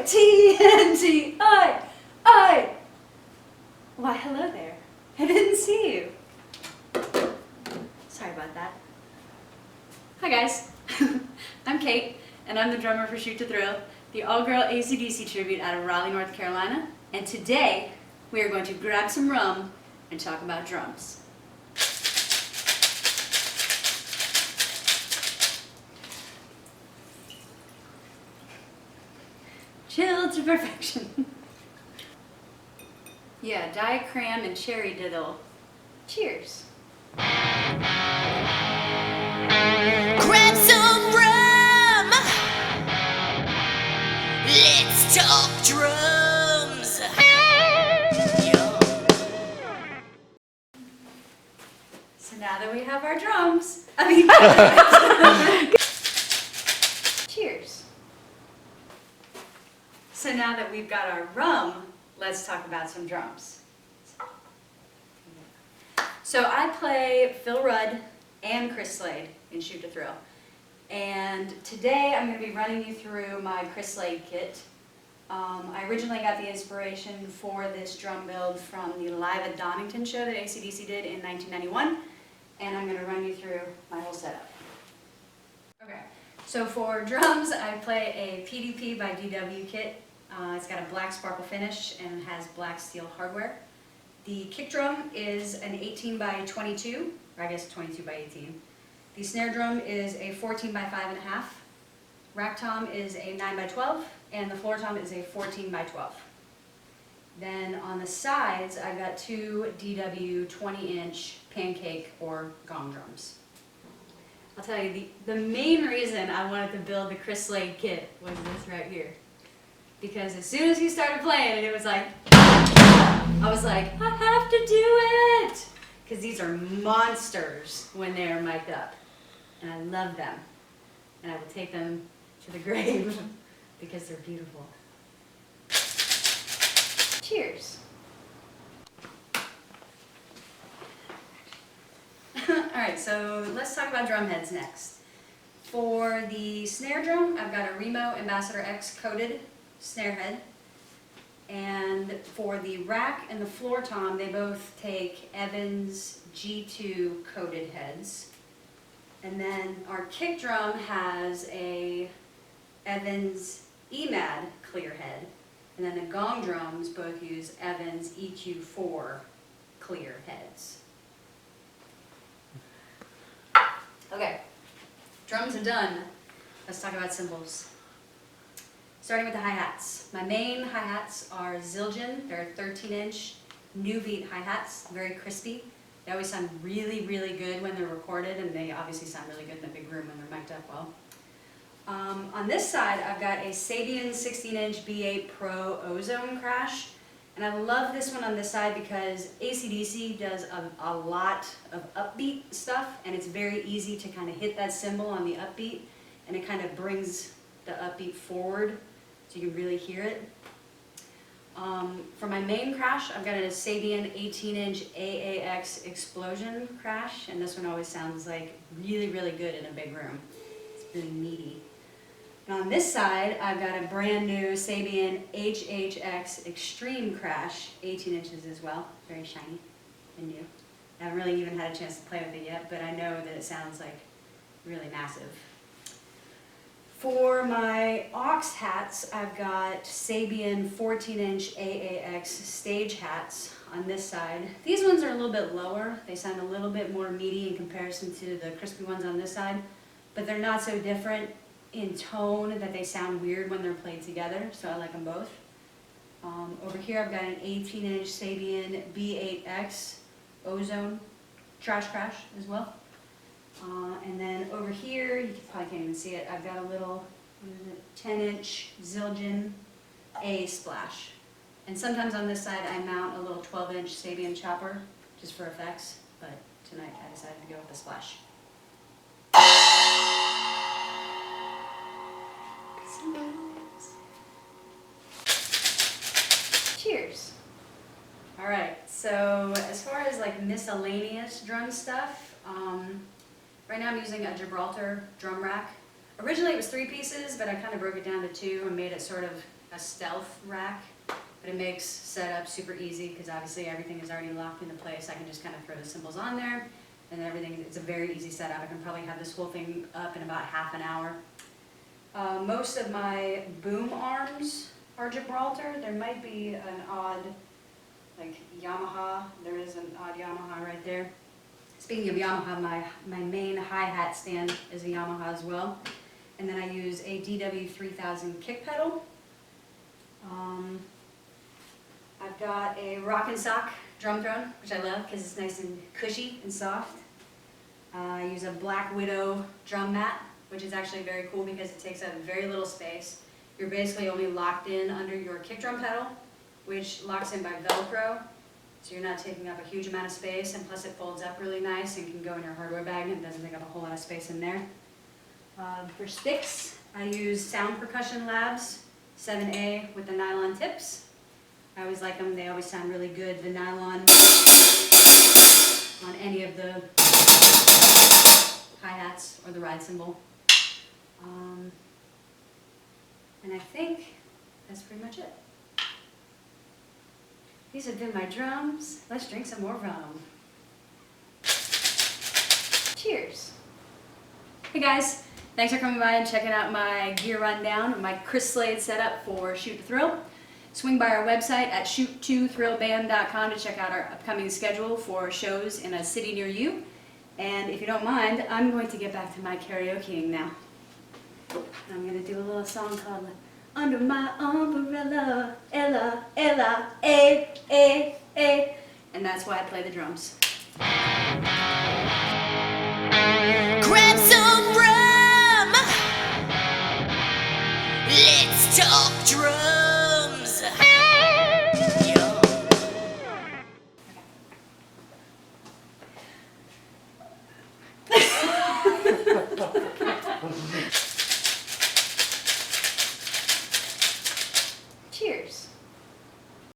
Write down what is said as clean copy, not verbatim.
TNT, I. Why, hello there. I didn't see you. Sorry about that. Hi guys, I'm Kate, and I'm the drummer for Shoot to Thrill, the all-girl AC/DC tribute out of Raleigh, North Carolina. And today, we are going to grab some rum and talk about drums. Chilled to perfection. Yeah, Diet Cram and Cherry Diddle. Cheers. Grab some rum. Let's talk drums. So now that we have our drums, cheers. So now that we've got our rum, let's talk about some drums. So I play Phil Rudd and Chris Slade in Shoot to Thrill. And today I'm going to be running you through my Chris Slade kit. I originally got the inspiration for this drum build from the Live at Donington show that AC/DC did in 1991. And I'm going to run you through my whole setup. Okay, so for drums I play a PDP by DW kit. It's got a black sparkle finish and has black steel hardware. The kick drum is an 18 by 22, or I guess 22 by 18. The snare drum is a 14 by 5.5. Rack tom is a 9 by 12, and the floor tom is a 14 by 12. Then on the sides, I've got two DW 20-inch pancake or gong drums. I'll tell you, the main reason I wanted to build the Chris Slade kit was this right here. Because as soon as he started playing, it was like, I was like, I have to do it! Because these are monsters when they are mic'd up. And I love them. And I will take them to the grave because they're beautiful. Cheers. Alright, so let's talk about drum heads next. For the snare drum, I've got a Remo Ambassador X coated snare head. And for the rack and the floor tom, they both take Evans G2 coated heads. And then our kick drum has a Evans EMAD clear head. And then the gong drums both use Evans EQ4 clear heads. Okay, drums are done. Let's talk about cymbals. Starting with the hi-hats. My main hi-hats are Zildjian. They're 13-inch new beat hi-hats, very crispy. They always sound really, really good when they're recorded, and they obviously sound really good in a big room when they're mic'd up well. On this side, I've got a Sabian 16-inch B8 Pro Ozone crash, and I love this one on this side because AC/DC does a lot of upbeat stuff, and it's very easy to kind of hit that cymbal on the upbeat, and it kind of brings the upbeat forward so you can really hear it. For my main crash, I've got a Sabian 18-inch AAX Explosion crash, and this one always sounds like really, really good in a big room. It's really meaty. And on this side, I've got a brand new Sabian HHX Extreme crash, 18 inches as well, very shiny and new. I haven't really even had a chance to play with it yet, but I know that it sounds like really massive. For my aux hats, I've got Sabian 14-inch AAX stage hats on this side. These ones are a little bit lower. They sound a little bit more meaty in comparison to the crispy ones on this side, but they're not so different in tone that they sound weird when they're played together, so I like them both. Over here I've got an 18-inch Sabian B8X Ozone trash crash as well. And then over here, you probably can't even see it, I've got a little 10-inch Zildjian A splash. And sometimes on this side I mount a little 12-inch Sabian chopper just for effects, but tonight I decided to go with the splash. Cheers. Alright, so as far as like miscellaneous drum stuff, right now I'm using a Gibraltar drum rack. Originally it was 3 pieces, but I kind of broke it down to 2 and made it sort of a stealth rack. But it makes setup super easy because obviously everything is already locked into place. I can just kind of throw the cymbals on there and everything, it's a very easy setup. I can probably have this whole thing up in about half an hour. Most of my boom arms are Gibraltar. There might be an odd, like Yamaha. There is an odd Yamaha right there. Speaking of Yamaha, my main hi-hat stand is a Yamaha as well. And then I use a DW3000 kick pedal. I've got a Rock and Sock drum throne, which I love because it's nice and cushy and soft. I use a Black Widow drum mat, which is actually very cool because it takes up very little space. You're basically only locked in under your kick drum pedal, which locks in by Velcro. So you're not taking up a huge amount of space, and plus it folds up really nice and can go in your hardware bag and doesn't take up a whole lot of space in there. For sticks, I use Sound Percussion Labs 7A with the nylon tips. I always like them, they always sound really good, the nylon on any of the hi-hats or the ride cymbal. And I think that's pretty much it. These have been my drums. Let's drink some more rum. Cheers. Hey guys, thanks for coming by and checking out my gear rundown of my Chris Slade setup for Shoot to Thrill. Swing by our website at shoot2thrillband.com to check out our upcoming schedule for shows in a city near you. And if you don't mind, I'm going to get back to my karaokeing now. I'm going to do a little song called Under My Umbrella, Ella, Ella, A, A, A. And that's why I play the drums. Grab some rum. Let's talk drums. Yeah.